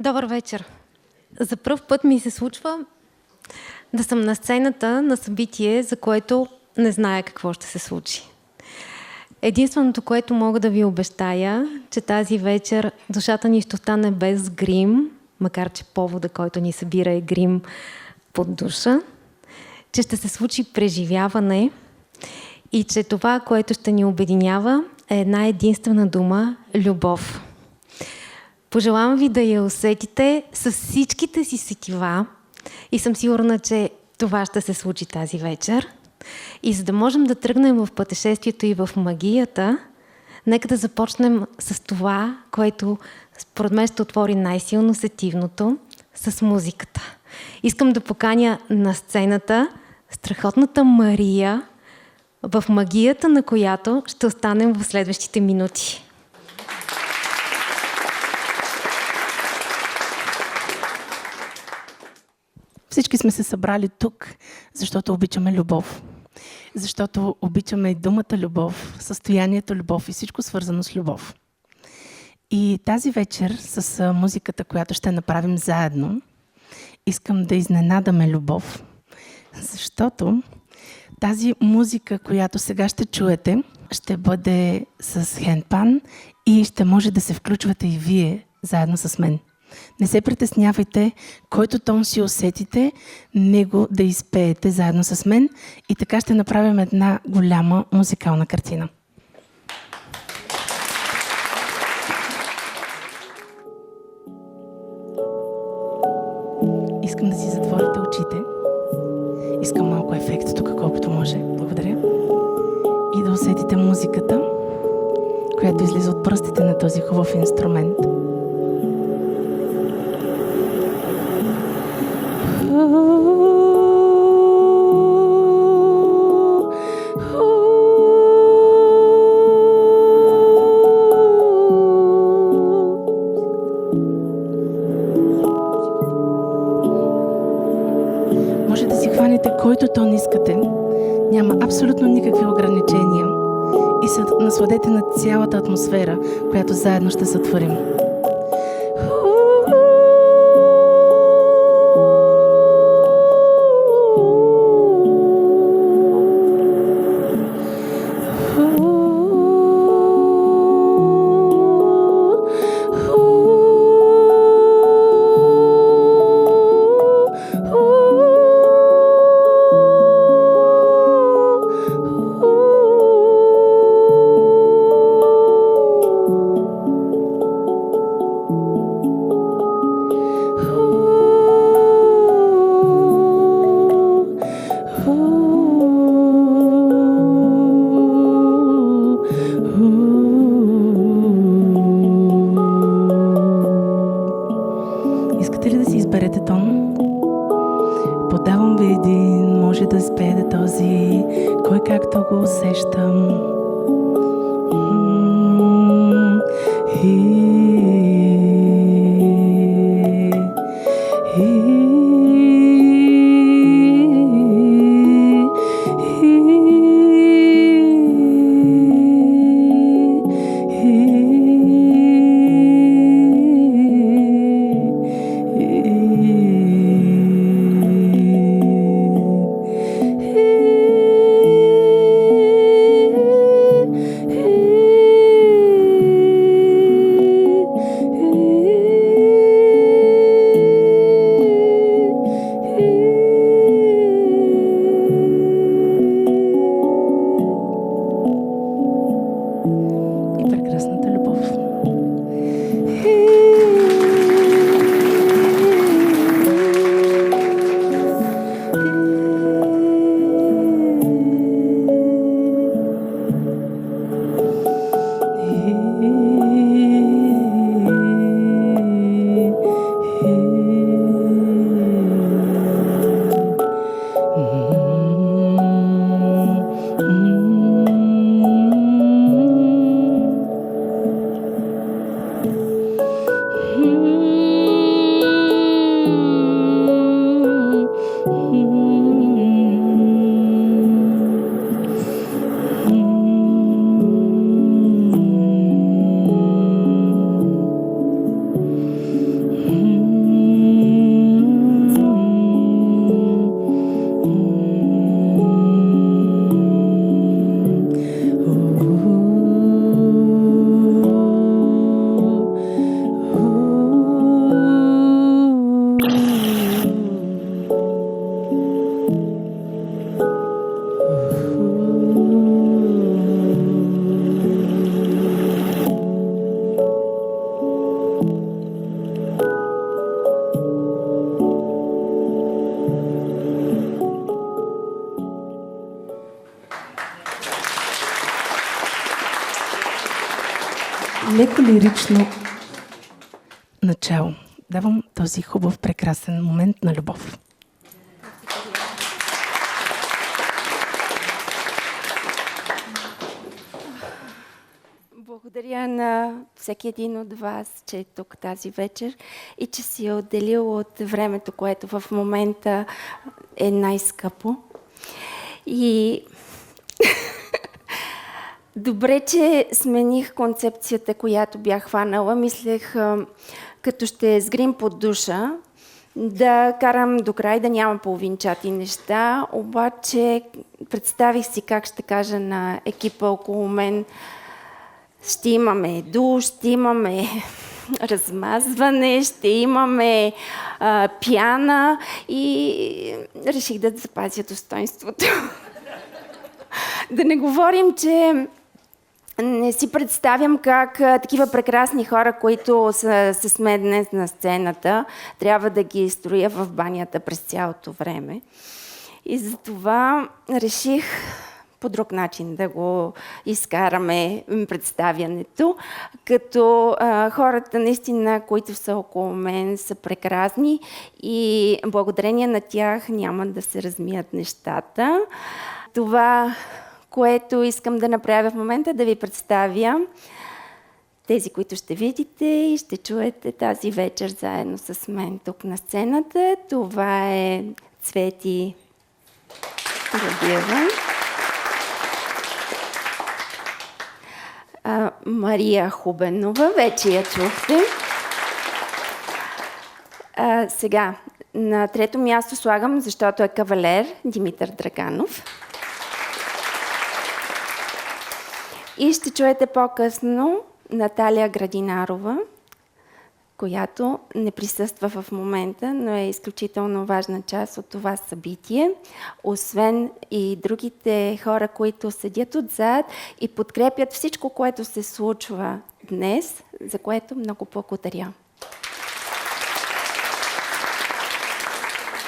Добър вечер! За пръв път ми се случва да съм на сцената на събитие, за което не зная какво ще се случи. Единственото, което мога да ви обещая, че тази вечер душата ни ще остане без грим, макар че повода, който ни събира е грим под душа, че ще се случи преживяване и че това, което ще ни обединява, е една единствена дума – любов. Пожелавам ви да я усетите с всичките си сетива и съм сигурна, че това ще се случи тази вечер. И за да можем да тръгнем в пътешествието и в магията, нека да започнем с това, което според мен ще отвори най-силно сетивното, с музиката. Искам да поканя на сцената страхотната Мария, в магията на която ще останем в следващите минути. Всички сме се събрали тук, защото обичаме любов. Защото обичаме и думата любов, състоянието любов и всичко свързано с любов. И тази вечер с музиката, която ще направим заедно, искам да изненадаме любов. Защото тази музика, която сега ще чуете, ще бъде с хендпан и ще може да се включвате и вие заедно с мен. Не се притеснявайте, който тон си усетите, него да изпеете заедно с мен и така ще направим една голяма музикална картина. Искам да си затворите очите. Искам малко ефект тук, колкото може. Благодаря. И да усетите музиката, която излиза от пръстите на този хубав инструмент. Може да си хванете който тон искате. Няма абсолютно никакви ограничения. И се насладете на цялата атмосфера, която заедно ще сътворим. Искате ли да си изберете тон? Подавам ви един, може да изпеете този, кой както го усещам. леко лирично начало. Давам този хубав, прекрасен момент на любов. Благодаря на всеки един от вас, че е тук тази вечер и че си е отделил от времето, което в момента е най-скъпо. И добре, че смених концепцията, която бях хванала. Мислех, като ще сгрим под душа, да карам до край, да няма половинчати неща. Обаче представих си как ще кажа на екипа около мен: ще имаме душ, ще имаме размазване, ще имаме пяна, и реших да запазя достоинството. Да не говорим, че не си представям как такива прекрасни хора, които са с мен днес на сцената, трябва да ги строя в банята през цялото време. И затова реших по друг начин да го изкараме представянето, като хората наистина, които са около мен, са прекрасни и благодарение на тях няма да се размият нещата. Това, което искам да направя в момента, да ви представя тези, които ще видите и ще чуете тази вечер заедно с мен тук на сцената. Това е Цвети Георгиева, Мария Хубенова, вече я чухте. Сега, на трето място слагам, защото е кавалер, Димитър Драганов. И ще чуете по-късно Наталия Градинарова, която не присъства в момента, но е изключително важна част от това събитие. Освен и другите хора, които седят отзад и подкрепят всичко, което се случва днес, за което много благодаря.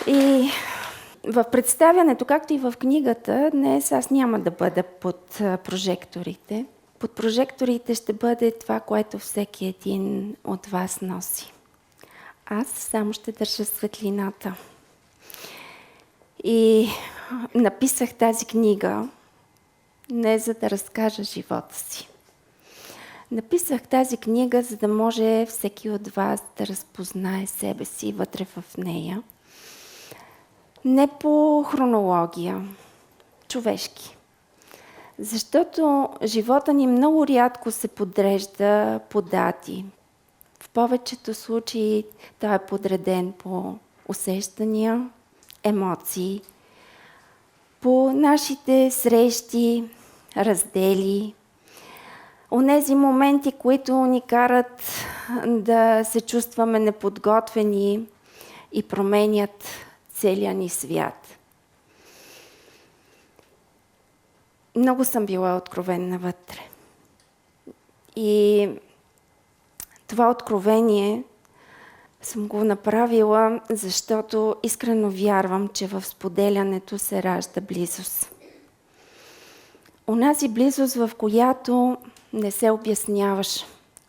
И в представянето, както и в книгата, днес аз няма да бъда под прожекторите. Под прожекторите ще бъде това, което всеки един от вас носи. Аз само ще държа светлината. И написах тази книга не за да разкажа живота си. Написах тази книга, за да може всеки от вас да разпознае себе си вътре в нея. Не по хронология, човешки. Защото живота ни много рядко се подрежда по дати. В повечето случаи той е подреден по усещания, емоции, по нашите срещи, раздели, онези моменти, които ни карат да се чувстваме неподготвени и променят целия ни свят. Много съм била откровенна вътре. И това откровение съм го направила, защото искрено вярвам, че в споделянето се ражда близост. Онази близост, в която не се обясняваш.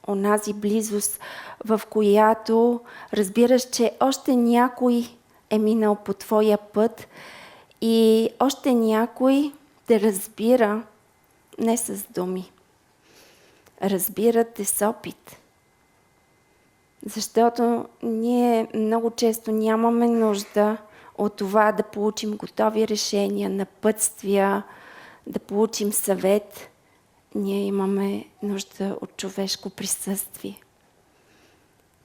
Онази близост, в която разбираш, че още някой е минал по твоя път и още някой те разбира не с думи. Разбира те с опит. Защото ние много често нямаме нужда от това да получим готови решения, напътствия, да получим съвет. Ние имаме нужда от човешко присъствие.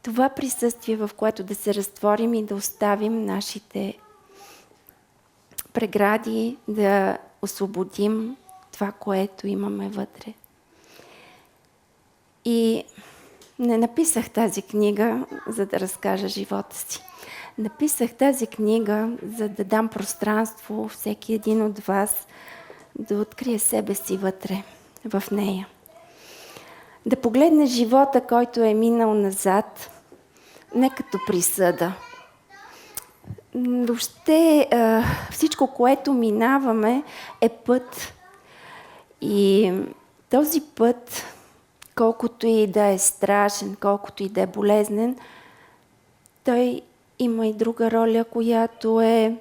Това присъствие, в което да се разтворим и да оставим нашите прегради, да освободим това, което имаме вътре. И не написах тази книга, за да разкажа живота си. Написах тази книга, за да дам пространство всеки един от вас да открие себе си вътре, в нея. Да погледне живота, който е минал назад, не като присъда. Въобще всичко, което минаваме, е път. И този път колкото и да е страшен, колкото и да е болезнен, той има и друга роля, която е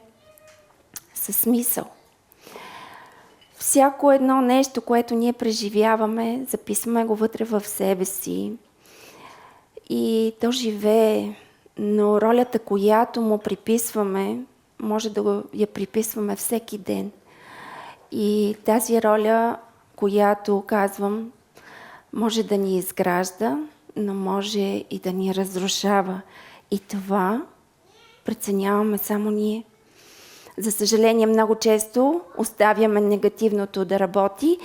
със смисъл. Всяко едно нещо, което ние преживяваме, записваме го вътре в себе си и то живее, но ролята, която му приписваме, може да я приписваме всеки ден. И тази роля, която казвам, може да ни изгражда, но може и да ни разрушава. И това преценяваме само ние. За съжаление, много често оставяме негативното да работи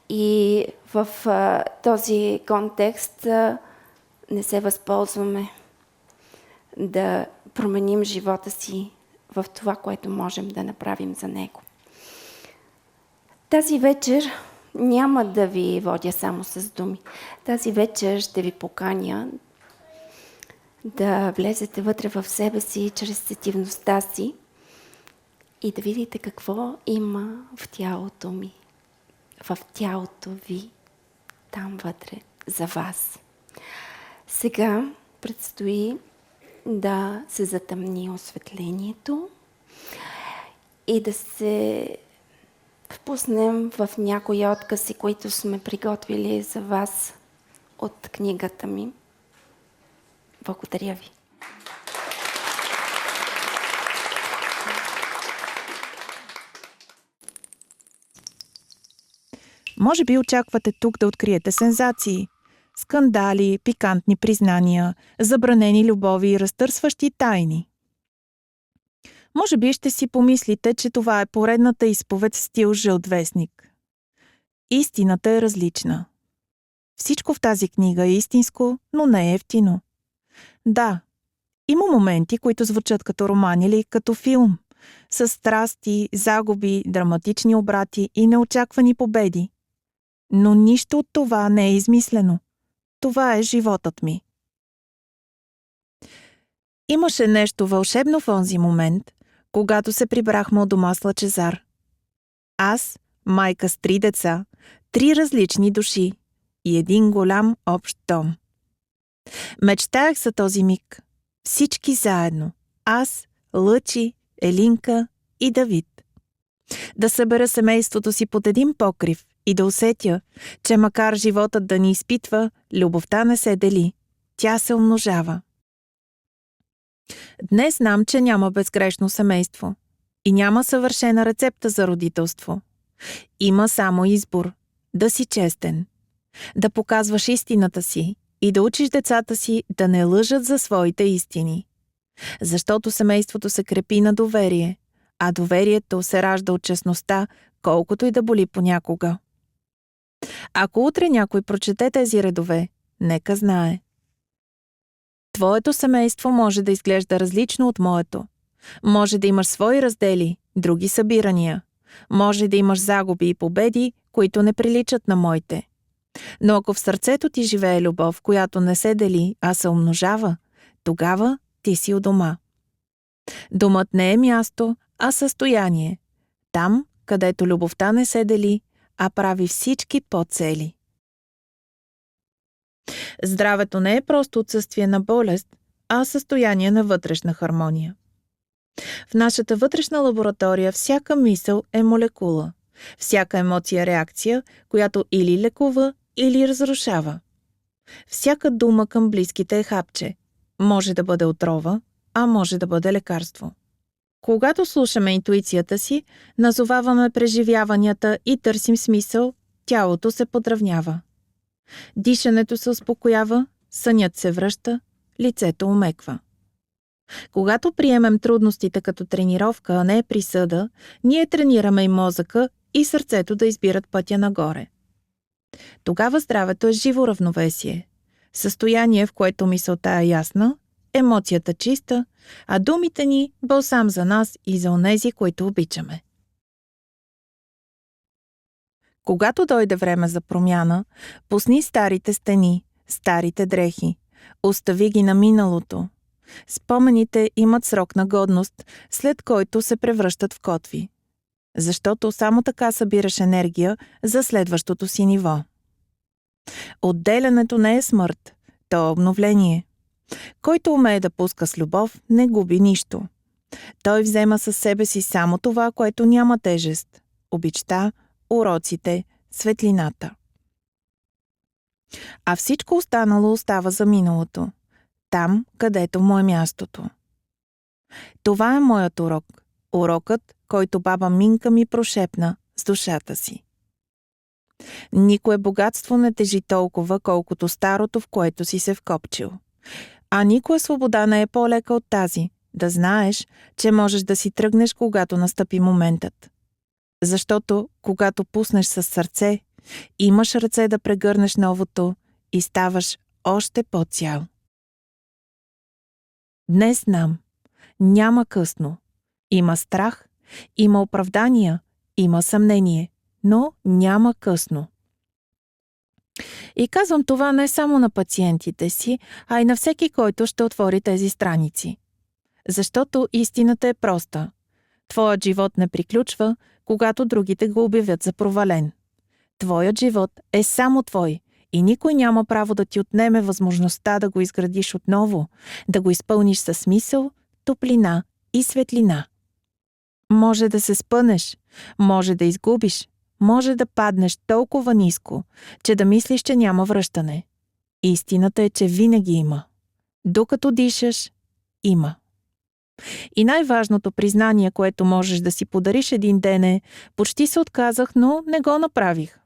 и в този контекст не се възползваме да променим живота си в това, което можем да направим за него. Тази вечер няма да ви водя само с думи. Тази вечер ще ви поканя да влезете вътре в себе си чрез сетивността си и да видите какво има в тялото ми, в тялото ви, там вътре, за вас. Сега предстои да се затъмни осветлението и да се впуснем в някои откази, които сме приготвили за вас от книгата ми. Благодаря ви. Може би очаквате тук да откриете сензации. Скандали, пикантни признания, забранени любови и разтърсващи тайни. Може би ще си помислите, че това е поредната изповед в стил жълт вестник. Истината е различна. Всичко в тази книга е истинско, но не е ефтино. Да, има моменти, които звучат като роман или като филм, с страсти, загуби, драматични обрати и неочаквани победи. Но нищо от това не е измислено. Това е животът ми. Имаше нещо вълшебно в онзи момент, когато се прибрахме от дома с Лъчезар. Аз, майка с 3 деца, 3 различни души и един голям общ дом. Мечтаях за този миг. Всички заедно. Аз, Лъчи, Елинка и Давид. Да събера семейството си под един покрив и да усетя, че макар животът да ни изпитва, любовта не се дели. Тя се умножава. Днес знам, че няма безгрешно семейство и няма съвършена рецепта за родителство. Има само избор – да си честен, да показваш истината си и да учиш децата си да не лъжат за своите истини. Защото семейството се крепи на доверие, а доверието се ражда от честността, колкото и да боли понякога. Ако утре някой прочете тези редове, нека знае. Твоето семейство може да изглежда различно от моето. Може да имаш свои раздели, други събирания. Може да имаш загуби и победи, които не приличат на моите. Но ако в сърцето ти живее любов, която не се дели, а се умножава, тогава ти си у дома. Домът не е място, а състояние. Там, където любовта не се дели, а прави всички по-цели. Здравето не е просто отсъствие на болест, а състояние на вътрешна хармония. В нашата вътрешна лаборатория всяка мисъл е молекула, всяка емоция е реакция, която или лекува, или разрушава. Всяка дума към близките е хапче. Може да бъде отрова, а може да бъде лекарство. Когато слушаме интуицията си, назоваваме преживяванията и търсим смисъл, тялото се подравнява. Дишането се успокоява, сънят се връща, лицето омеква. Когато приемем трудностите като тренировка, а не присъда, ние тренираме и мозъка и сърцето да избират пътя нагоре. Тогава здравето е живо равновесие. Състояние, в което мисълта е ясна, емоцията чиста, а думите ни – балсам за нас и за онези, които обичаме. Когато дойде време за промяна, пусни старите стени, старите дрехи, остави ги на миналото. Спомените имат срок на годност, след който се превръщат в котви. Защото само така събираш енергия за следващото си ниво. Отделянето не е смърт, то е обновление. Който умее да пуска с любов, не губи нищо. Той взема със себе си само това, което няма тежест – обичта, уроците, светлината. А всичко останало остава за миналото, там, където му е мястото. Това е моят урок. Урокът, който баба Минка ми прошепна с душата си. Никое богатство не тежи толкова, колкото старото, в което си се вкопчил. А никоя свобода не е по-лека от тази, да знаеш, че можеш да си тръгнеш, когато настъпи моментът. Защото, когато пуснеш със сърце, имаш ръце да прегърнеш новото и ставаш още по-цял. Днес знам, няма късно. Има страх, има оправдания, има съмнение, но няма късно. И казвам това не само на пациентите си, а и на всеки, който ще отвори тези страници. Защото истината е проста. Твоят живот не приключва, когато другите го обявят за провален. Твоят живот е само твой и никой няма право да ти отнеме възможността да го изградиш отново, да го изпълниш със смисъл, топлина и светлина. Може да се спънеш, може да изгубиш, може да паднеш толкова ниско, че да мислиш, че няма връщане. Истината е, че винаги има. Докато дишаш, има. И най-важното признание, което можеш да си подариш един ден е: почти се отказах, но не го направих.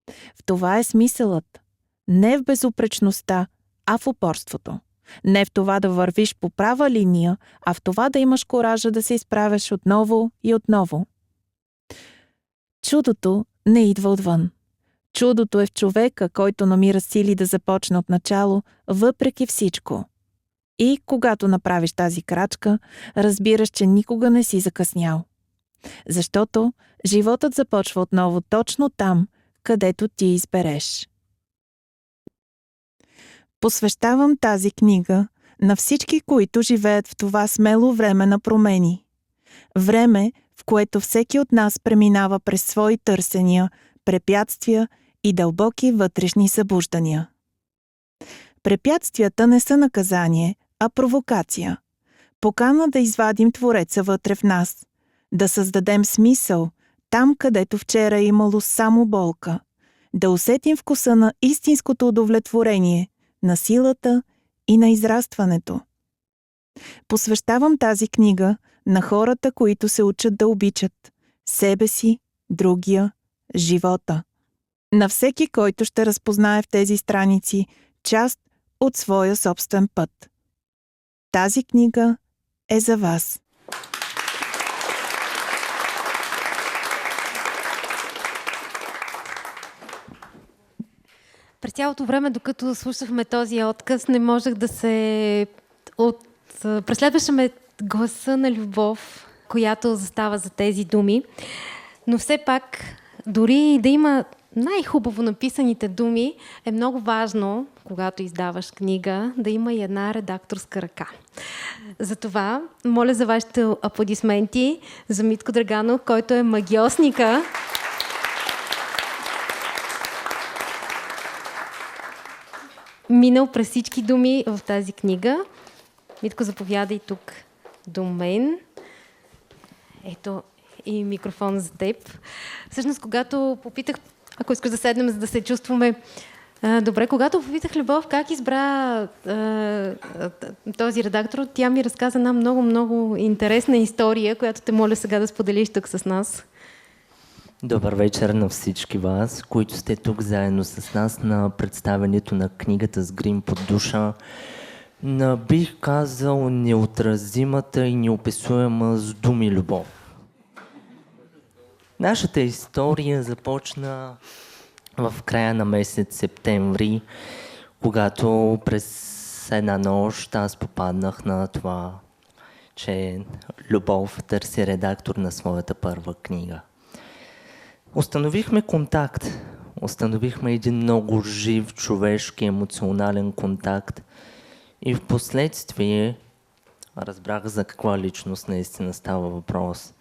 В това е смисълът. Не в безупречността, а в упорството. Не в това да вървиш по права линия, а в това да имаш коража да се изправяш отново и отново. Чудото не идва отвън. Чудото е в човека, който намира сили да започне от начало, въпреки всичко. И когато направиш тази крачка, разбираш, че никога не си закъснял. Защото животът започва отново точно там, където ти избереш. Посвещавам тази книга на всички, които живеят в това смело време на промени. Време, в което всеки от нас преминава през свои търсения, препятствия и дълбоки вътрешни събуждания. Препятствията не са наказание, а провокация. Покана да извадим Твореца вътре в нас, да създадем смисъл там, където вчера е имало само болка, да усетим вкуса на истинското удовлетворение, на силата и на израстването. Посвещавам тази книга на хората, които се учат да обичат себе си, другия, живота. На всеки, който ще разпознае в тези страници част от своя собствен път. Тази книга е за вас. През цялото време, докато слушахме този отказ, не можех да се... Преследваше ме гласа на любов, която застава за тези думи. Но все пак, дори да има най-хубаво написаните думи, е много важно, когато издаваш книга, да има и една редакторска ръка. Затова, моля за вашите аплодисменти за Митко Драганов, който е магиосника. Минал през всички думи в тази книга. Митко, заповядай тук до мен. Ето и микрофон за теб. Всъщност, когато попитах, ако искаш да седнем, за да се чувстваме добре, когато попитах Любов как избра този редактор, тя ми разказа една много интересна история, която те моля сега да споделиш тук с нас. Добър вечер на всички вас, които сте тук заедно с нас на представянето на книгата "С грим под душа", на, бих казал, неотразимата и неописуема с думи любов. Нашата история започна в края на месец септември, когато през една нощ аз попаднах на това, че Любов търси редактор на своята първа книга. Установихме контакт. Установихме един много жив, човешки, емоционален контакт. И в последствие разбрах за каква личност наистина става въпрос.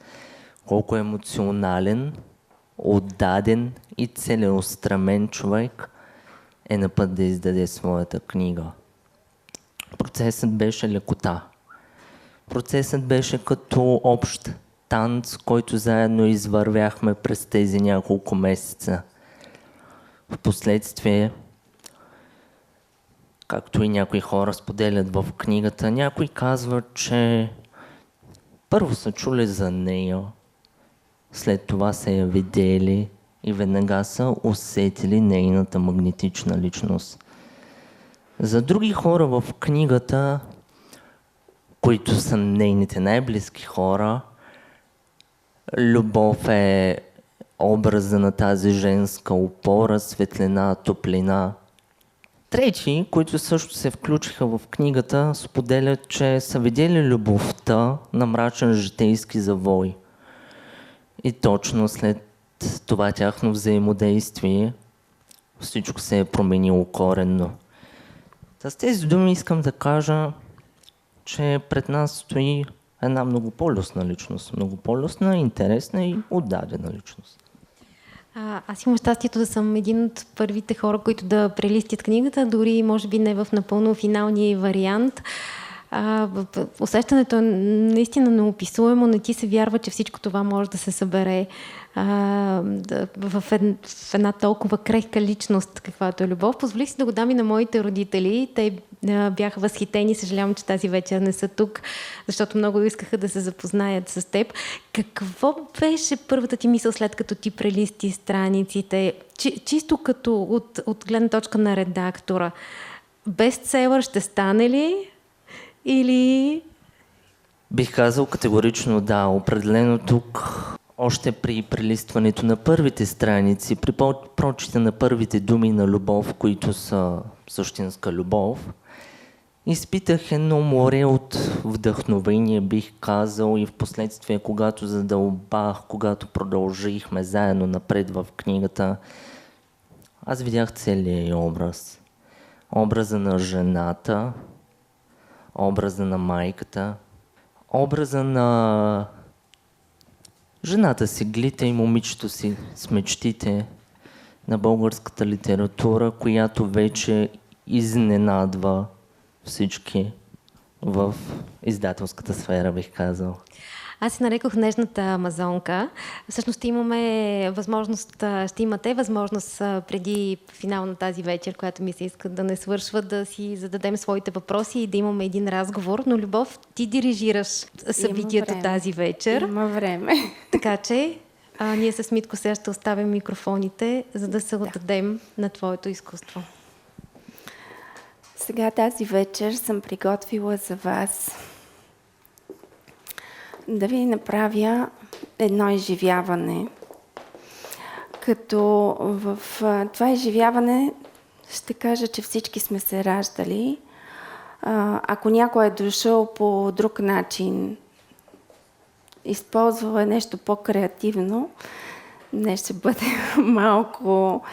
Колко емоционален, отдаден и целеустремен човек е на път да издаде своята книга. Процесът беше лекота. Процесът беше като общ танц, който заедно извървяхме през тези няколко месеца. Впоследствие, както и някои хора споделят в книгата, някои казват, че първо са чули за нея, след това са я видели и веднага са усетили нейната магнетична личност. За други хора в книгата, които са нейните най-близки хора, любов е образа на тази женска опора, светлина, топлина. Трети, които също се включиха в книгата, споделят, че са видели любовта на мрачен житейски завой. И точно след това тяхно взаимодействие всичко се е променило коренно. С тези думи искам да кажа, че пред нас стои една многополюсна личност. Многополюсна, интересна и отдадена личност. Аз имам щастието да съм един от първите хора, които да прелистят книгата, дори може би не в напълно финалния вариант. Усещането е наистина неописуемо, не ти се вярва, че всичко това може да се събере в една толкова крехка личност, каквато е любов. Позволих си да го дам и на моите родители. Те бяха възхитени. Съжалявам, че тази вечер не са тук, защото много искаха да се запознаят с теб. Какво беше първата ти мисъл, след като ти прелисти страниците? Чисто като от гледна точка на редактора. Бестселър ще стане ли? Или... Бих казал категорично да. Определено тук, още при прелистването на първите страници, при прочита на първите думи на любов, които са същинска любов, изпитах едно море от вдъхновение, бих казал, и в последствие, когато задълбах, когато продължихме заедно напред в книгата, аз видях целият й образ. Образа на жената, образа на майката, образа на жената си глита и момичето си с мечтите, на българската литература, която вече изненадва всички в издателската сфера, бих казал. Аз се нарекох нежната амазонка. Всъщност ще имате възможност преди финал на тази вечер, която ми се иска да не свършва, да си зададем своите въпроси и да имаме един разговор. Но, Любов, ти дирижираш събитието тази вечер. Има време. Така че ние с Митко сега ще оставим микрофоните, за да се отдадем на твоето изкуство. Сега тази вечер съм приготвила за вас да ви направя едно изживяване. Като в това изживяване ще кажа, че всички сме се раждали. Ако някой е дошъл по друг начин, използвал е нещо по-креативно, днес ще бъде малко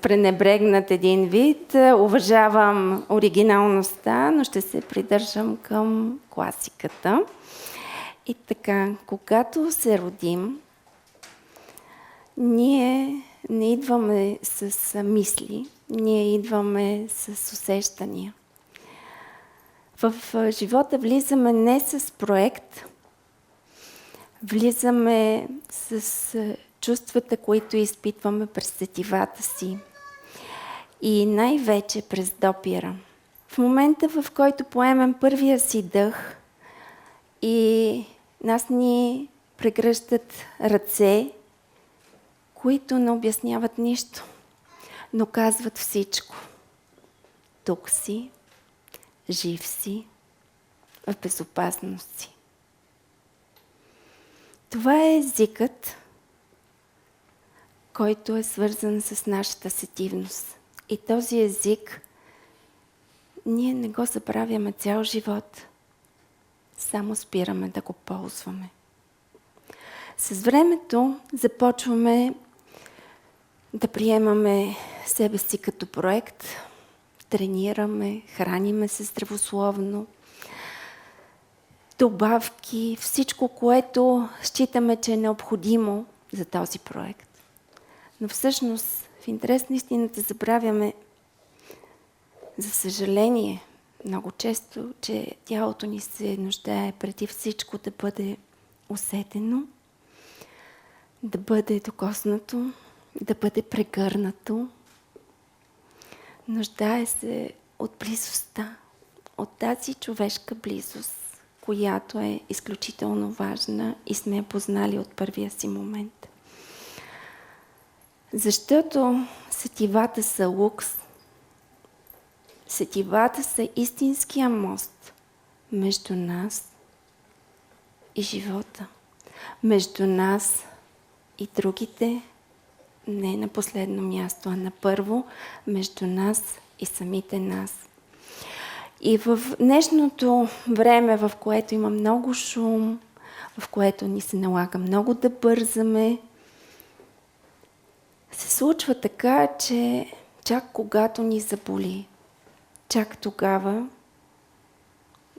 пренебрегнат един вид. Уважавам оригиналността, но ще се придържам към класиката. И така, когато се родим, ние не идваме с мисли, ние идваме с усещания. В живота влизаме не с проект, влизаме с чувствата, които изпитваме през сетивата си и най-вече през допира. В момента, в който поемем първия си дъх и нас ни прегръщат ръце, които не обясняват нищо, но казват всичко. Тук си, жив си, в безопасност си. Това е езикът, който е свързан с нашата сетивност. И този език ние не го забравяме цял живот. Само спираме да го ползваме. С времето започваме да приемаме себе си като проект, тренираме, храниме се здравословно, добавки, всичко, което считаме, че е необходимо за този проект. Но всъщност, в интерес на истината, забравяме, за съжаление, много често, че тялото ни се нуждае преди всичко да бъде усетено, да бъде докоснато, да бъде прегърнато. Нуждае се от близостта, от тази човешка близост, която е изключително важна и сме я познали от първия си момент. Защото сетивата са лукс. Сетивата са истинския мост между нас и живота, между нас и другите, не на последно място, а на първо, между нас и самите нас. И в днешното време, в което има много шум, в което ни се налага много да бързаме, се случва така, че чак когато ни заболи, чак тогава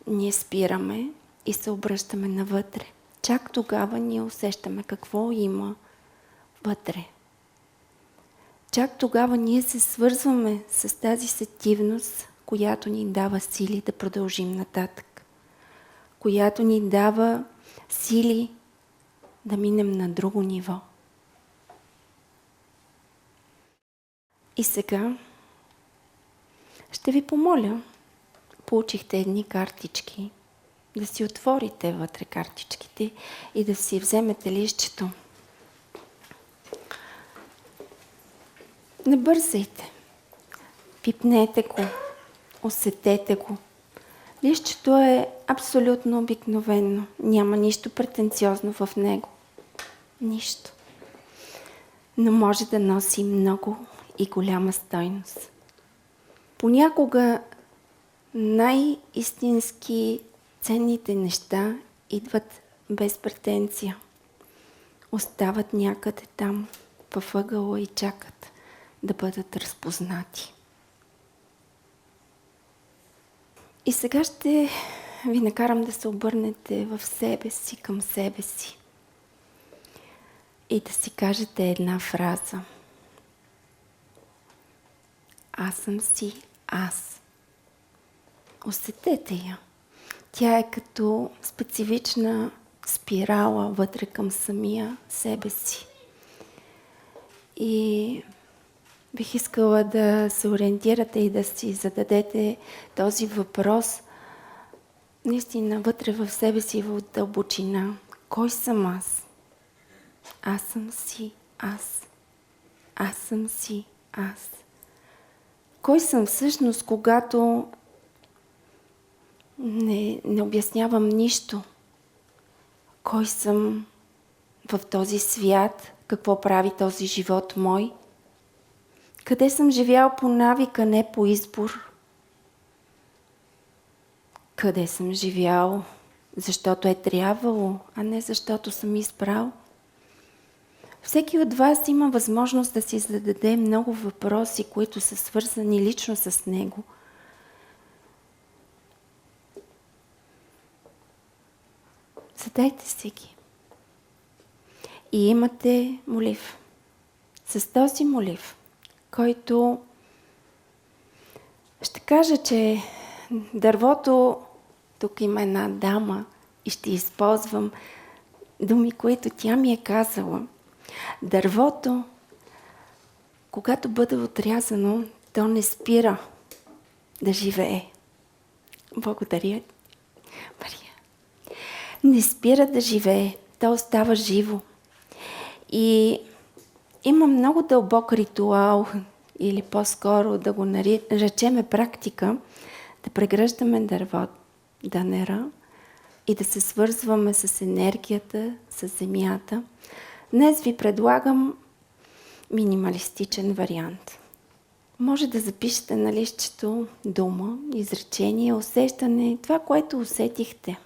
ние спираме и се обръщаме навътре. Чак тогава ние усещаме какво има вътре. Чак тогава ние се свързваме с тази сетивност, която ни дава сили да продължим нататък. Която ни дава сили да минем на друго ниво. И сега ще ви помоля, получихте едни картички, да си отворите вътре картичките и да си вземете листчето. Не бързайте. Пипнете го. Усетете го. Листчето е абсолютно обикновено. Няма нищо претенциозно в него. Нищо. Но може да носи много и голяма стойност. Понякога най-истински ценните неща идват без претенция. Остават някъде там, във ъгъла и чакат да бъдат разпознати. И сега ще ви накарам да се обърнете в себе си, към себе си и да си кажете една фраза. Аз съм си аз. Усетете я. Тя е като специфична спирала вътре към самия себе си. И бих искала да се ориентирате и да си зададете този въпрос наистина вътре в себе си, в дълбочина. Кой съм аз? Аз съм си аз. Аз съм си аз. Кой съм всъщност, когато не обяснявам нищо? Кой съм в този свят? Какво прави този живот мой? Къде съм живял по навика, не по избор? Къде съм живял, защото е трябвало, а не защото съм избрал? Всеки от вас има възможност да си зададе много въпроси, които са свързани лично с него. Задайте си ги. И имате молив. С този молив, който ще кажа, че дървото, тук има една дама и ще използвам думи, които тя ми е казала. Дървото, когато бъде отрязано, то не спира да живее. Благодаря, Мария. Не спира да живее, то остава живо. И има много дълбок ритуал, или по-скоро да го наречеме практика, да прегръщаме дънера и да се свързваме с енергията, с земята. Днес ви предлагам минималистичен вариант. Може да запишете на листчето дума, изречение, усещане, това, което усетихте.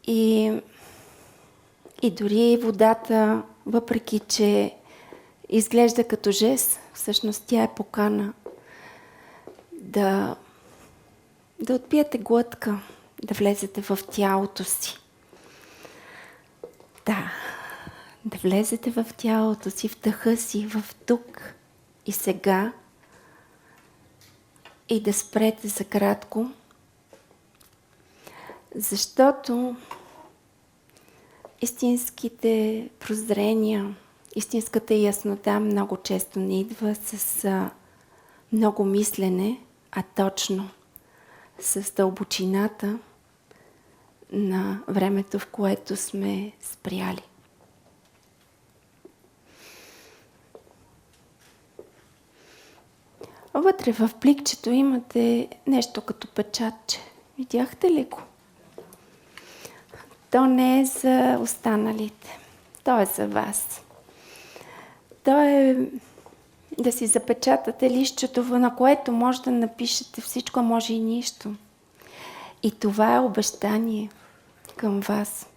И дори водата, въпреки че изглежда като жест, всъщност тя е покана да отпиете глътка, да влезете в тялото си. Да влезете в тялото си, в дъха си, в тук и сега и да спрете за кратко, защото истинските прозрения, истинската яснота много често не идва с много мислене, а точно с дълбочината на времето, в което сме спряли. Вътре в пликчето имате нещо като печатче. Видяхте ли го? То не е за останалите. То е за вас. То е да си запечатате листчето, на което може да напишете всичко, а може и нищо. И това е обещание към вас.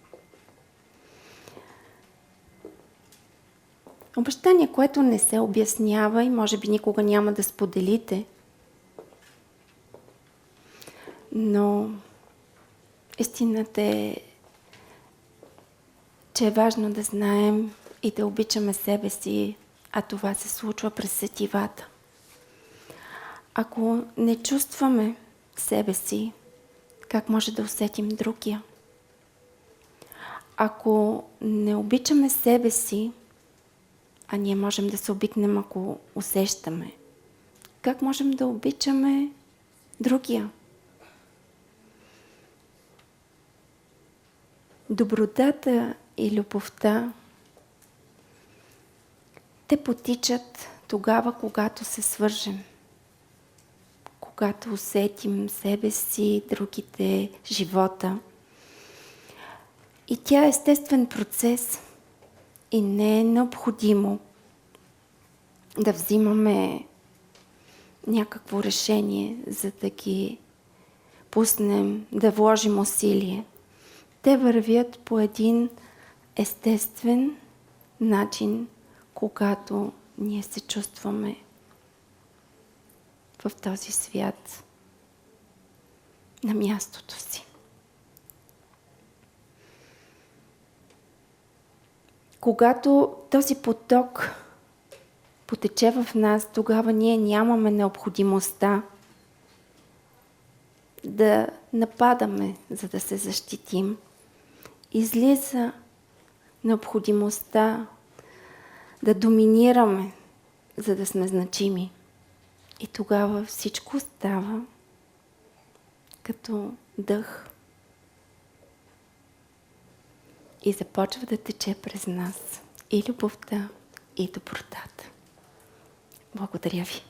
Обещание, което не се обяснява и може би никога няма да споделите. Но истината е, че е важно да знаем и да обичаме себе си, а това се случва през сетивата. Ако не чувстваме себе си, как може да усетим другия? Ако не обичаме себе си, а ние можем да се обикнем, ако усещаме, как можем да обичаме другия? Добротата и любовта, те потичат тогава, когато се свържем. Когато усетим себе си, другите, живота. И тя е естествен процес и не е необходимо да взимаме някакво решение, за да ги пуснем, да вложим усилие. Те вървят по един естествен начин, когато ние се чувстваме в този свят на мястото си. Когато този поток потече в нас, тогава ние нямаме необходимостта да нападаме, за да се защитим. Излиза необходимостта да доминираме, за да сме значими. И тогава всичко става като дъх и започва да тече през нас и любовта, и добротата. Благодаря ви.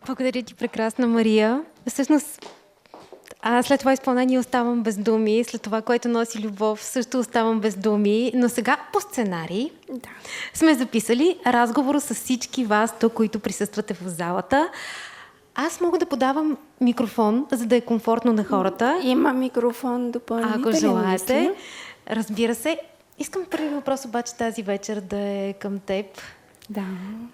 Благодаря ти, прекрасна Мария. Всъщност, аз след това изпълнение оставам без думи, след това, което носи любов, също оставам без думи, но сега по сценарий сме записали разговор с всички вас тук, които присъствате в залата. Аз мога да подавам микрофон, за да е комфортно на хората. Има микрофон допълнителен. Ако желаете. Мисля. Разбира се. Искам първи въпрос обаче тази вечер да е към теб. Да.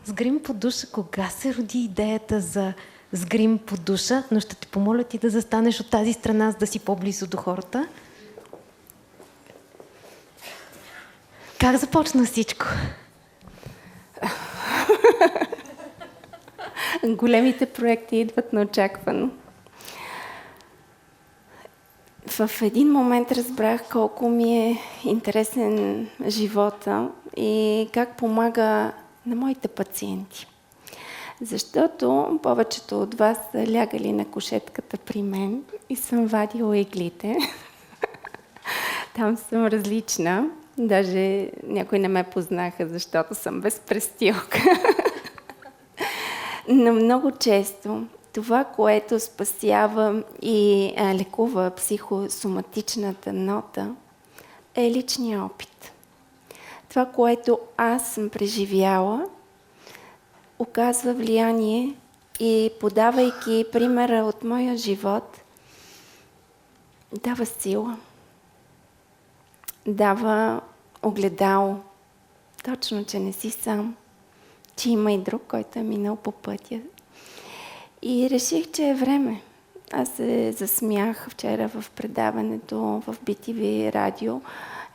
С грим по душа, кога се роди идеята за с грим по душа, но ще те помоля ти да застанеш от тази страна, за да си по-близо до хората. Как започна всичко? Големите проекти идват неочаквано. В един момент разбрах колко ми е интересен живота и как помага на моите пациенти. Защото повечето от вас са лягали на кушетката при мен и съм вадила иглите. Там съм различна. Даже някои не ме познаха, защото съм без престилка. Но много често това, което спасява и лекува психосоматичната нота, е личния опит. Това, което аз съм преживяла, оказва влияние и подавайки примера от моя живот, дава сила, дава огледало. Точно, че не си сам, че има и друг, който е минал по пътя. И реших, че е време. Аз се засмях вчера в предаването в BTV радио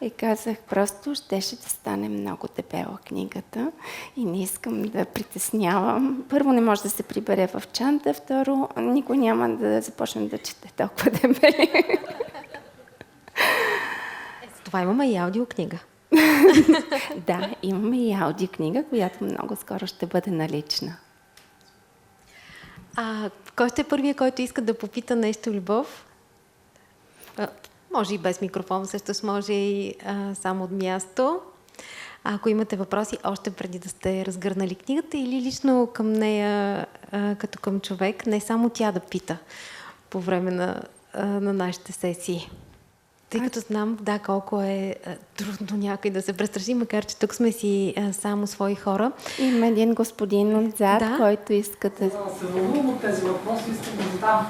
и казах, просто щеше да стане много дебела книгата и не искам да притеснявам. Първо, не може да се прибере в чанта, второ, никой няма да започне да чете толкова дебели. Това имаме и аудиокнига. Да, имаме и аудиокнига, която много скоро ще бъде налична. Кой ще е първият, който иска да попита нещо, Любов? Може и без микрофон, също може и само от място. Ако имате въпроси, още преди да сте разгърнали книгата или лично към нея, като към човек, не само тя да пита по време на нашите сесии. Тъй като знам, колко е трудно някой да се престраши, макар че тук сме си само свои хора. Има един господин отзад, който иска да... се вълнувам от тези въпроси, искам да задам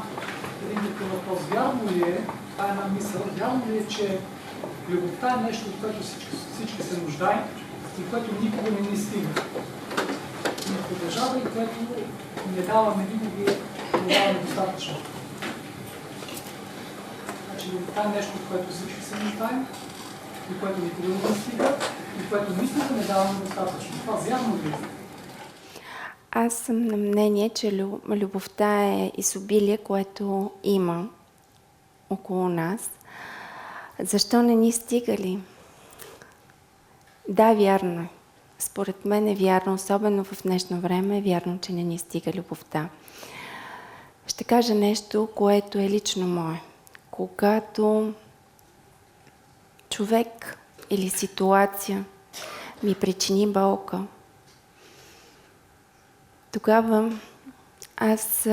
един такъв въпрос. Вярно ли е, това е една мисъл, вярно ли е, че любовта е нещо, от което всички се нуждаем и което никога не ни стига? Ни продължава и което не даваме винаги, не даваме достатъчно. Любовта е нещо, от което всички се нуждаем, и което никога не стига, и което никога не даваме достатъчно. Това вярно ли е? Аз съм на мнение, че любовта е изобилие, което има около нас. Защо не ни стигали? Да, вярно е. Според мен е вярно, особено в днешно време е вярно, че не ни стига любовта. Ще кажа нещо, което е лично мое. Когато човек или ситуация ми причини болка, тогава аз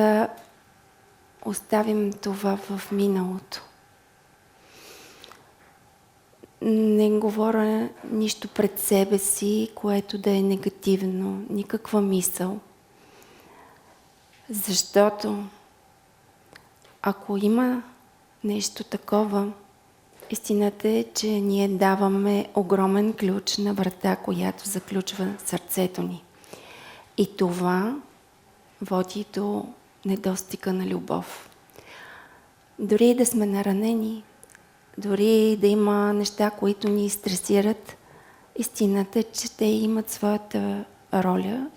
оставим това в миналото. Не говоря нищо пред себе си, което да е негативно, никаква мисъл. Защото ако има нещо такова, истината е, че ние даваме огромен ключ на врата, която заключва сърцето ни. И това води до недостига на любов. Дори да сме наранени, дори да има неща, които ни стресират, истината е, че те имат своята роля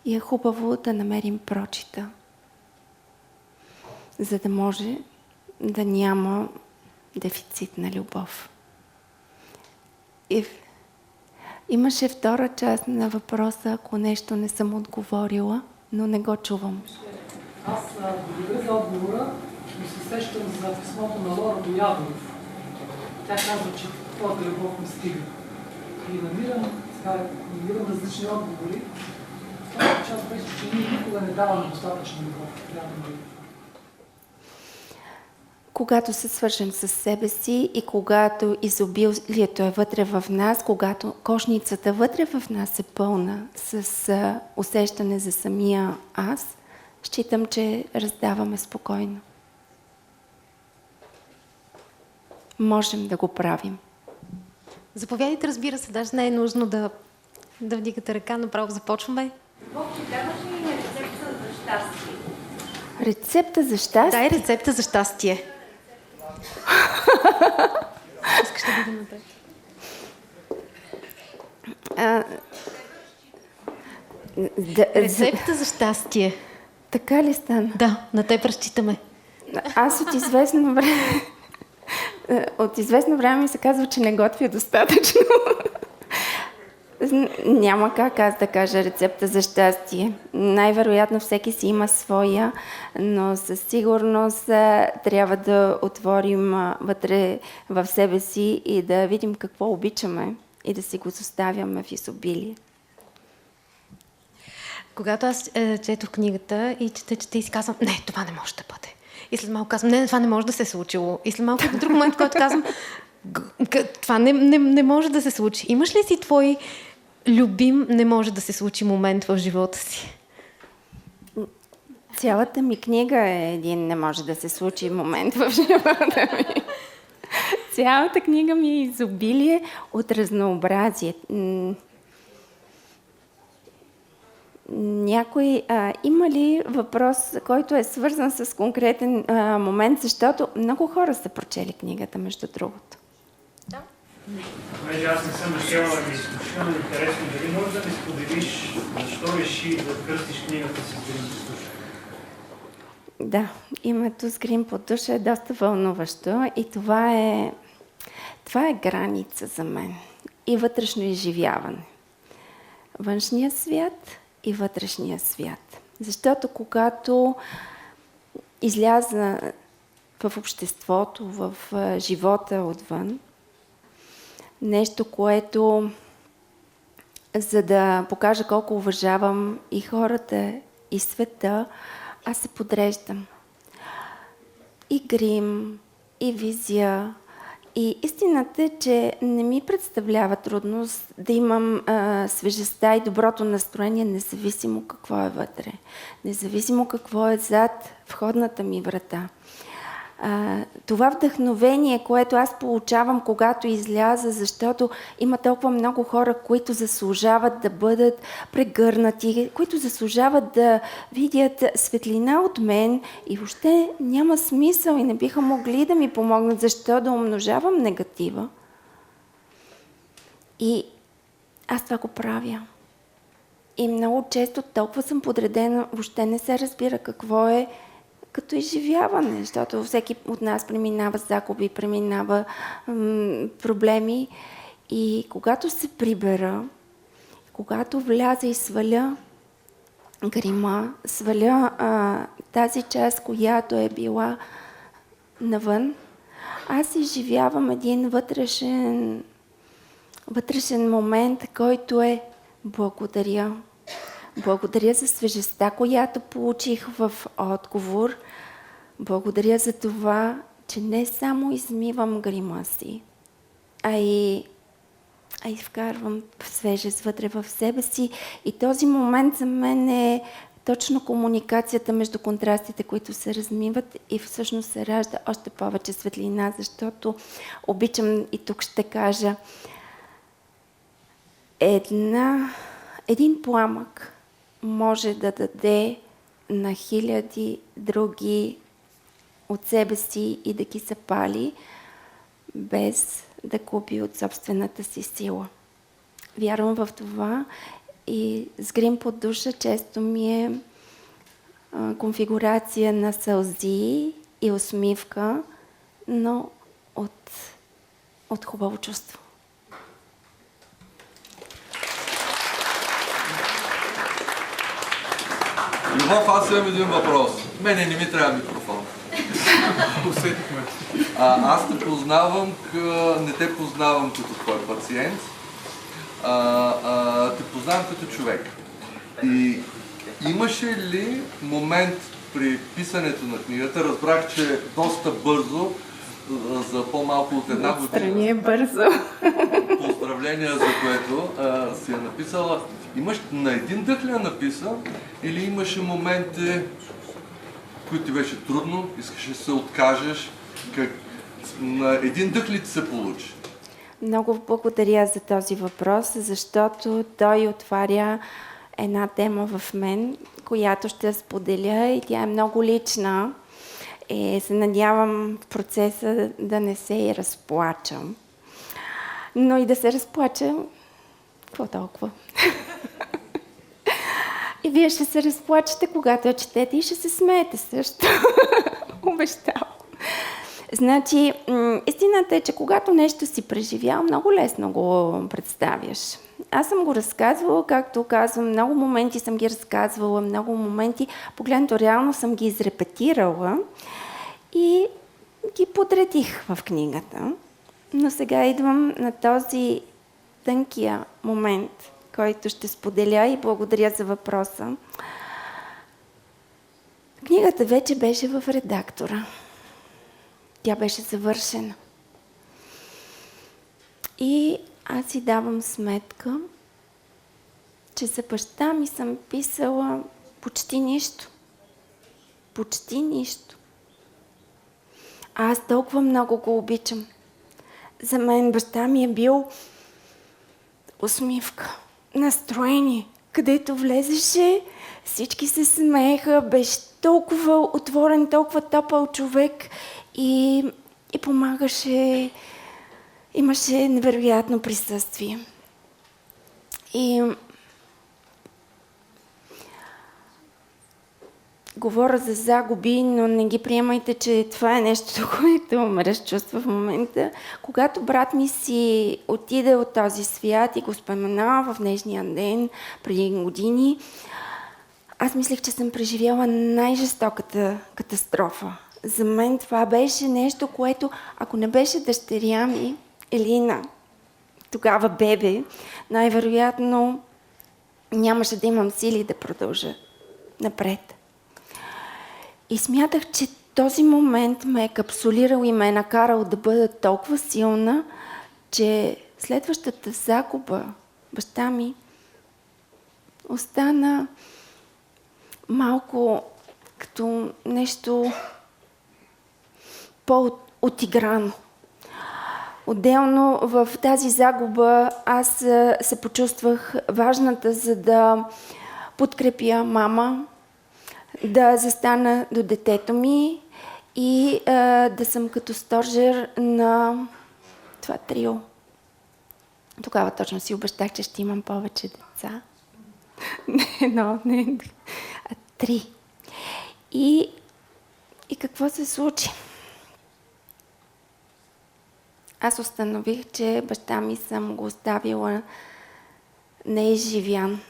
и е хубаво да намерим прочита, за да може да няма дефицит на любов. И имаше втора част на въпроса, ако нещо не съм отговорила, но не го чувам. Аз благодаря за отговора, но се сещам за писмото на Лора Боядов. Тя казва, че твоята любов не стига. И намирам различни отговори. част беше, че ние никога не даваме достатъчно любов. Трябва да бъде. Когато се свържем с себе си и когато изобилието е вътре в нас, когато кошницата вътре в нас е пълна с усещане за самия аз, считам, че раздаваме спокойно. Можем да го правим. Заповядайте, разбира се, даже не е нужно да вдигате ръка, направо започваме. Бог, ти даваш ли рецепта за щастие? Рецепта за щастие? Дай рецепта за щастие. Искаш да видим напред? Рецепта за щастие. Така ли стана? Да, на теб разчитаме. Аз от известно време ми се казва, че не готвя достатъчно. Няма как аз да кажа рецепта за щастие. Най-вероятно всеки си има своя, но със сигурност трябва да отворим вътре в себе си и да видим какво обичаме и да си го заставяме в изобилие. Когато аз четох книгата и чета и си казвам, не, това не може да бъде. И след малко казвам, не, това не може да се е случило. И след малко в друг момент, който казвам, това не може да се случи. Имаш ли си твой любим не може да се случи момент в живота си? Цялата ми книга е един не може да се случи момент в живота ми. Цялата книга ми е изобилие от разнообразие. Някой има ли въпрос, който е свързан с конкретен момент, защото много хора са прочели книгата, между другото. Да. Понеже аз не съм чела, ми е изключително интересно. Дали можеш да ми споделиш защо реши да кръстиш книгата си с Грим под душа? Да, името с Грим под душа е доста вълнуващо и това е граница за мен и вътрешно изживяване. Външния свят и вътрешния свят. Защото когато изляза в обществото, в живота отвън, нещо, което за да покажа колко уважавам и хората, и света, аз се подреждам. И грим, и визия. И истината е, че не ми представлява трудност да имам свежестта и доброто настроение, независимо какво е вътре. Независимо какво е зад входната ми врата. Това вдъхновение, което аз получавам, когато изляза, защото има толкова много хора, които заслужават да бъдат прегърнати, които заслужават да видят светлина от мен и въобще няма смисъл и не биха могли да ми помогнат, защо да умножавам негатива. И аз това го правя. И много често толкова съм подредена, въобще не се разбира какво е като изживяване, защото всеки от нас преминава загуби, преминава проблеми. И когато се прибера, когато вляза и сваля грима, сваля тази част, която е била навън, аз изживявам един вътрешен момент, който е благодаря. Благодаря за свежестта, която получих в отговор. Благодаря за това, че не само измивам грима си, а и вкарвам свежест вътре в себе си. И този момент за мен е точно комуникацията между контрастите, които се размиват и всъщност се ражда още повече светлина, защото обичам, и тук ще кажа, един пламък може да даде на хиляди други от себе си и да ги запали, без да губи от собствената си сила. Вярвам в това и с грим под душа често ми е конфигурация на сълзи и усмивка, но от хубаво чувство. Любов, аз имам един въпрос. Мене не ми трябва микрофон. Усетихме. Аз те познавам, не те познавам като твой пациент, те познавам като човек. И Имаше ли момент при писането на книгата, разбрах, че доста бързо, за по-малко от една година. Страни е бързо. Поздравления за което си я написала. На един дъх ли я написа или имаше моменти, които ти беше трудно, искаш да се откажеш? На един дъх ли ти се получи? Много благодаря за този въпрос, защото той отваря една тема в мен, която ще споделя и тя е много лична. И се надявам в процеса да не се разплачам. Но и да се разплача, какво толкова? И вие ще се разплачете, когато я четете и ще се смеете също. Обещавам. Значи, истината е, че когато нещо си преживял, много лесно го представяш. Аз съм го разказвала, както казвам, много моменти съм ги разказвала, много моменти, погледнато реално съм ги изрепетирала и ги подредих в книгата. Но сега идвам на този тънкия момент, който ще споделя и благодаря за въпроса. Книгата вече беше в редактора. Тя беше завършена. И аз си давам сметка, че за баща ми съм писала почти нищо. Почти нищо. А аз толкова много го обичам. За мен баща ми е бил усмивка, настроение. Където влезеше, всички се смееха, беше толкова отворен, толкова топъл човек и помагаше, имаше невероятно присъствие. И говоря за загуби, но не ги приемайте, че това е нещо, което ме разчувства в момента. Когато брат ми си отиде от този свят и го спомена в днешния ден, преди години, аз мислех, че съм преживяла най-жестоката катастрофа. За мен това беше нещо, което, ако не беше дъщеря ми, Елина, тогава бебе, най-вероятно нямаше да имам сили да продължа напред. И смятах, че този момент ме е капсулирал и ме е накарал да бъда толкова силна, че следващата загуба, баща ми, остана малко като нещо по-отиграно. Отделно в тази загуба аз се почувствах важната, за да подкрепя мама, да застана до детето ми и да съм като стожер на това трио. Тогава точно си обещах, че ще имам повече деца. Не, а 3. И какво се случи? Аз установих, че баща ми съм го оставила неизживян.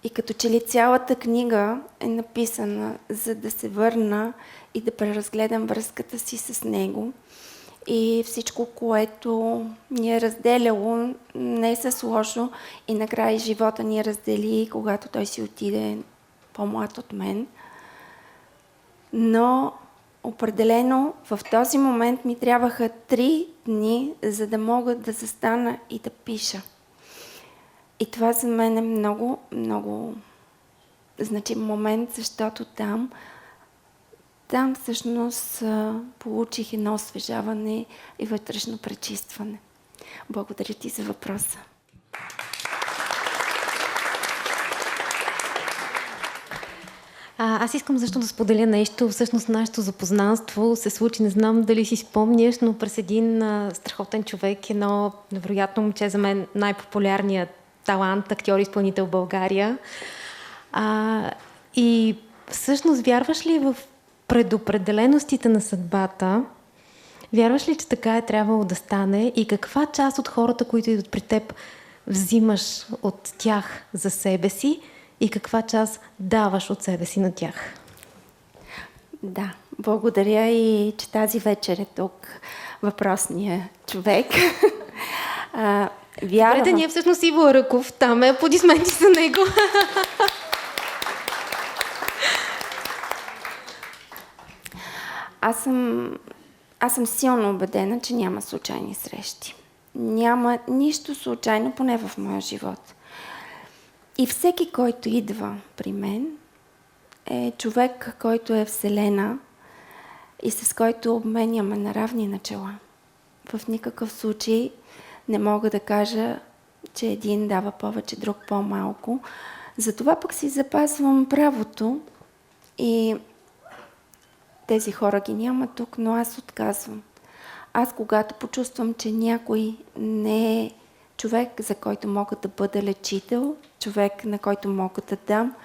И като че ли цялата книга е написана, за да се върна и да преразгледам връзката си с него. И всичко, което ни е разделяло, не е с лошо. И накрая живота ни раздели, когато той си отиде по-млад от мен. Но определено в този момент ми трябваха 3 дни, за да мога да застана и да пиша. И това за мен е много, много значим момент, защото там всъщност получих едно освежаване и вътрешно пречистване. Благодаря ти за въпроса. Аз искам също да споделя нещо. Всъщност нашето запознанство се случи, не знам дали си спомняш, но през един страхотен човек, едно невероятно момче, за мен най-популярният талант, актьор и изпълнител в България. И всъщност вярваш ли в предопределеностите на съдбата? Вярваш ли, че така е трябвало да стане? И каква част от хората, които идват при теб, взимаш от тях за себе си? И каква част даваш от себе си на тях? Да, благодаря и че тази вечер е тук въпросният човек. Добре, ние всъщност Иво Ръков, там е аплодисменти за него. Аз съм силно убедена, че няма случайни срещи. Няма нищо случайно, поне в моя живот. И всеки, който идва при мен, е човек, който е Вселена и с който обменяме на равни начала. В никакъв случай не мога да кажа, че един дава повече, друг по-малко. Затова пък си запазвам правото и тези хора ги няма тук, но аз отказвам. Аз когато почувствам, че някой не е човек, за който мога да бъда лечител, човек, на който мога да дам,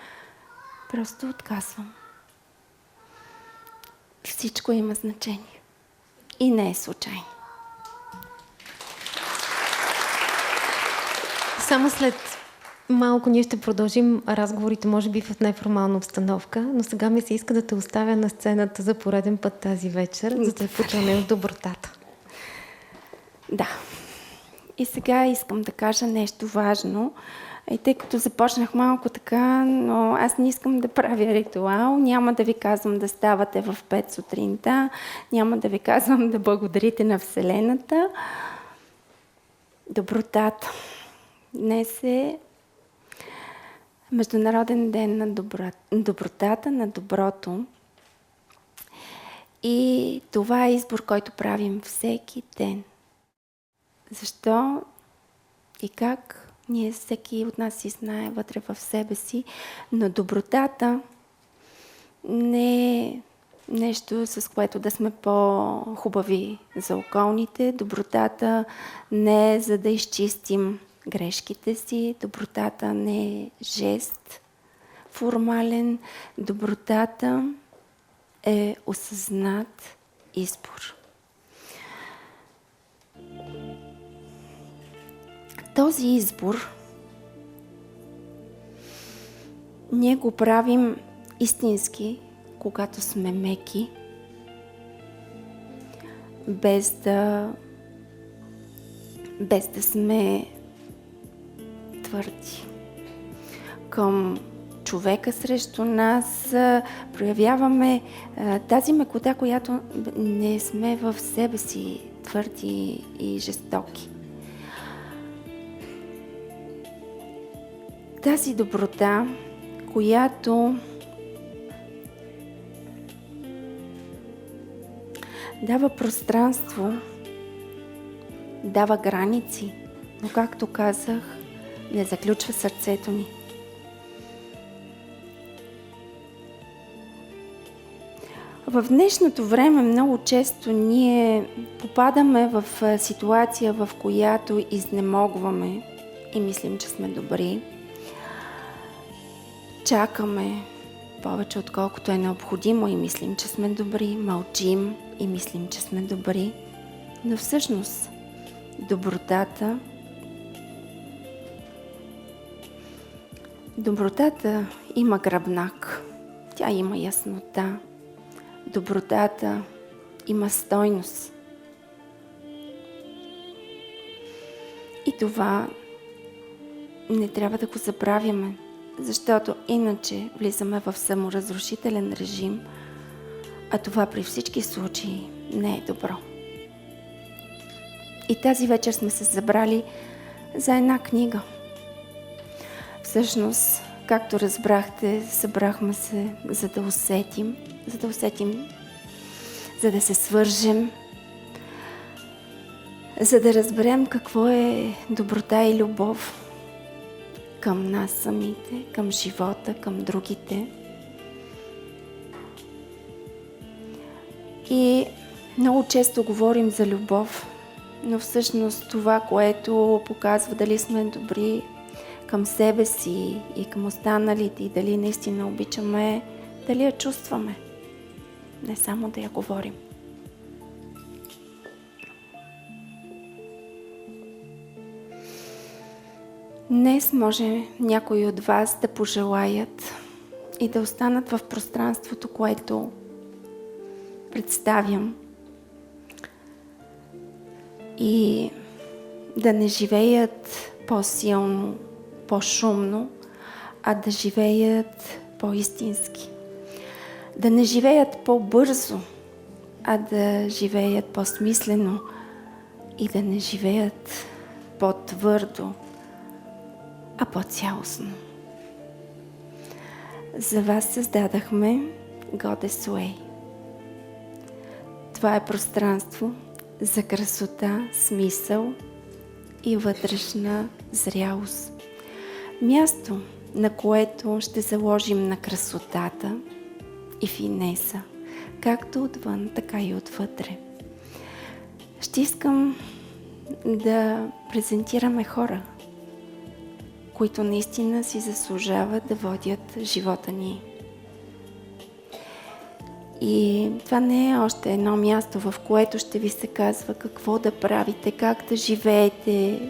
просто отказвам. Всичко има значение. И не е случайно. Само след малко ние ще продължим разговорите, може би в неформална обстановка, но сега ми се иска да те оставя на сцената за пореден път тази вечер, за да почнем добротата. Да. И сега искам да кажа нещо важно. И тъй като започнах малко така, но аз не искам да правя ритуал, няма да ви казвам да ставате в 5 сутринта, няма да ви казвам да благодарите на Вселената. Добротата. Днес е Международен ден на добротата, на доброто. И това е избор, който правим всеки ден. Защо и как? Ние всеки от нас си знае вътре в себе си, но добротата не е нещо, с което да сме по-хубави за околните. Добротата не е за да изчистим грешките си. Добротата не е жест формален. Добротата е осъзнат избор. Този избор ние го правим истински, когато сме меки, без да сме твърди. Към човека срещу нас проявяваме тази мекота, която не сме в себе си твърди и жестоки. Тази доброта, която дава пространство, дава граници, но както казах, не заключва сърцето ни. В днешното време много често ние попадаме в ситуация, в която изнемогваме и мислим, че сме добри. Чакаме повече отколкото е необходимо и мислим, че сме добри. Мълчим и мислим, че сме добри. Но всъщност добротата има гръбнак. Тя има яснота. Добротата има стойност. И това не трябва да го забравяме, защото иначе влизаме в саморазрушителен режим, а това при всички случаи не е добро. И тази вечер сме се събрали за една книга. Всъщност, както разбрахте, събрахме се за да усетим, за да се свържем, за да разберем какво е доброта и любов към нас самите, към живота, към другите. И много често говорим за любов, но всъщност това, което показва дали сме добри към себе си и към останалите и дали наистина обичаме, дали я чувстваме, не само да я говорим. Днес може някои от вас да пожелаят и да останат в пространството, което представям, и да не живеят по-силно, по-шумно, а да живеят по-истински. Да не живеят по-бързо, а да живеят по-смислено и да не живеят по-твърдо, а по-цялостно. За вас създадахме Goddess Way. Това е пространство за красота, смисъл и вътрешна зрялост. Място, на което ще заложим на красотата и финеса, както отвън, така и отвътре. Ще искам да презентираме хора, които наистина си заслужават да водят живота ни. И това не е още едно място, в което ще ви се казва какво да правите, как да живеете.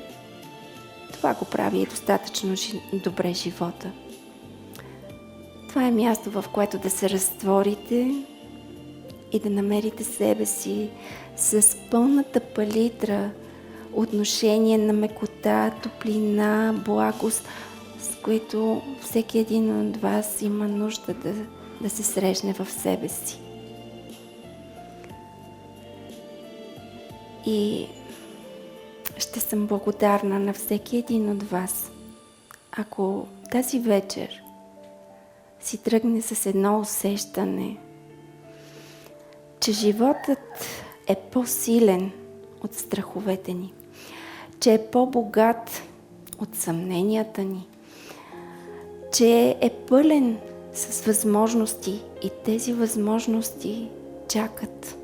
Това го прави и достатъчно добре живота. Това е място, в което да се разтворите и да намерите себе си с пълната палитра отношение на мекота, топлина, благост, с които всеки един от вас има нужда да се срещне в себе си. И ще съм благодарна на всеки един от вас, ако тази вечер си тръгне с едно усещане, че животът е по-силен от страховете ни, че е по-богат от съмненията ни, че е пълен с възможности и тези възможности чакат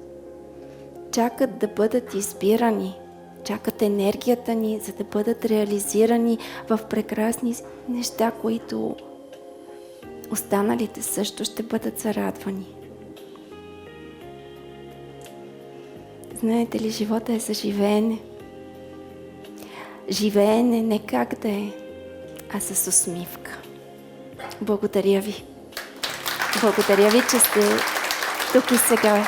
да бъдат избирани, чакат енергията ни, за да бъдат реализирани в прекрасни неща, които останалите също ще бъдат зарадвани. Знаете ли, живота е за живеене. Живеене не как да е, а с усмивка. Благодаря ви. Благодаря ви, че сте тук и сега.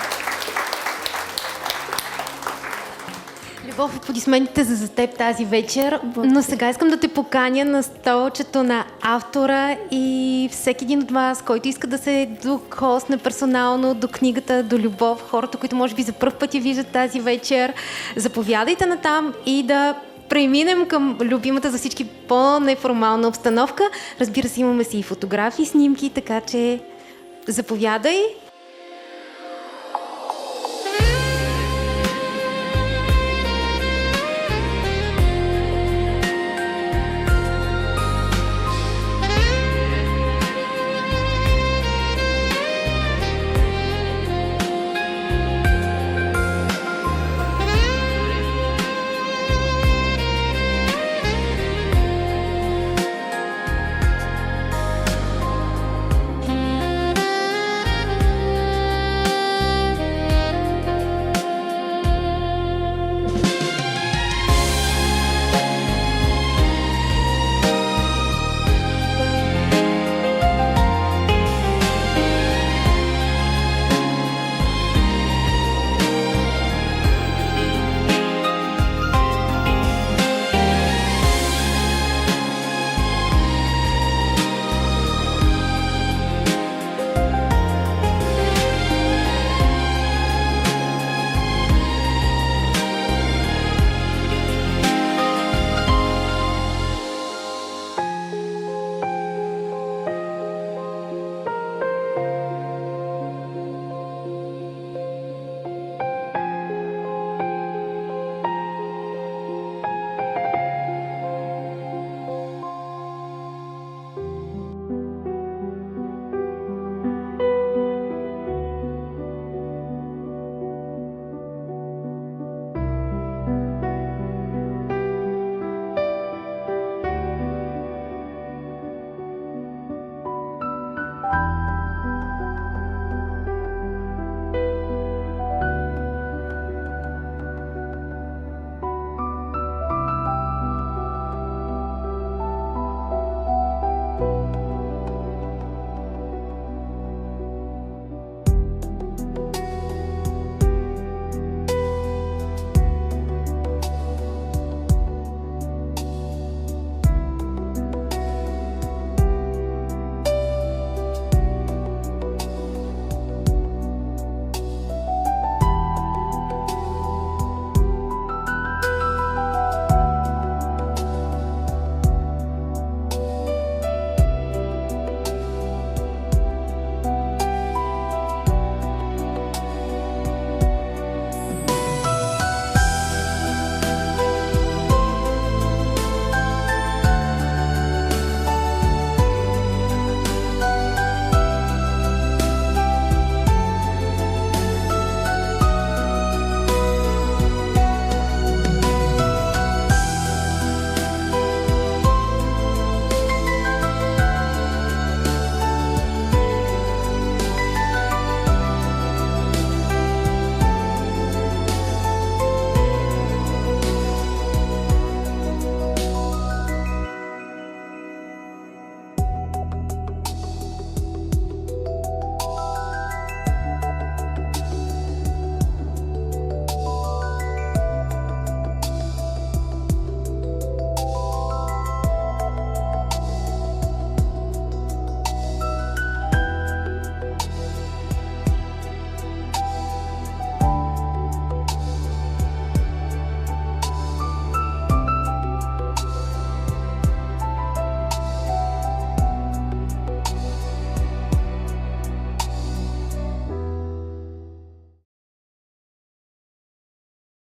Любов, аплодисментите за теб тази вечер, но сега искам да те поканя на столчето на автора и всеки един от вас, който иска да се докосне персонално до книгата, до Любов, хората, които може би за пръв път я виждат тази вечер, заповядайте натам и да преминем към любимата за всички по-неформална обстановка. Разбира се, имаме си и фотографии, снимки, така че заповядай.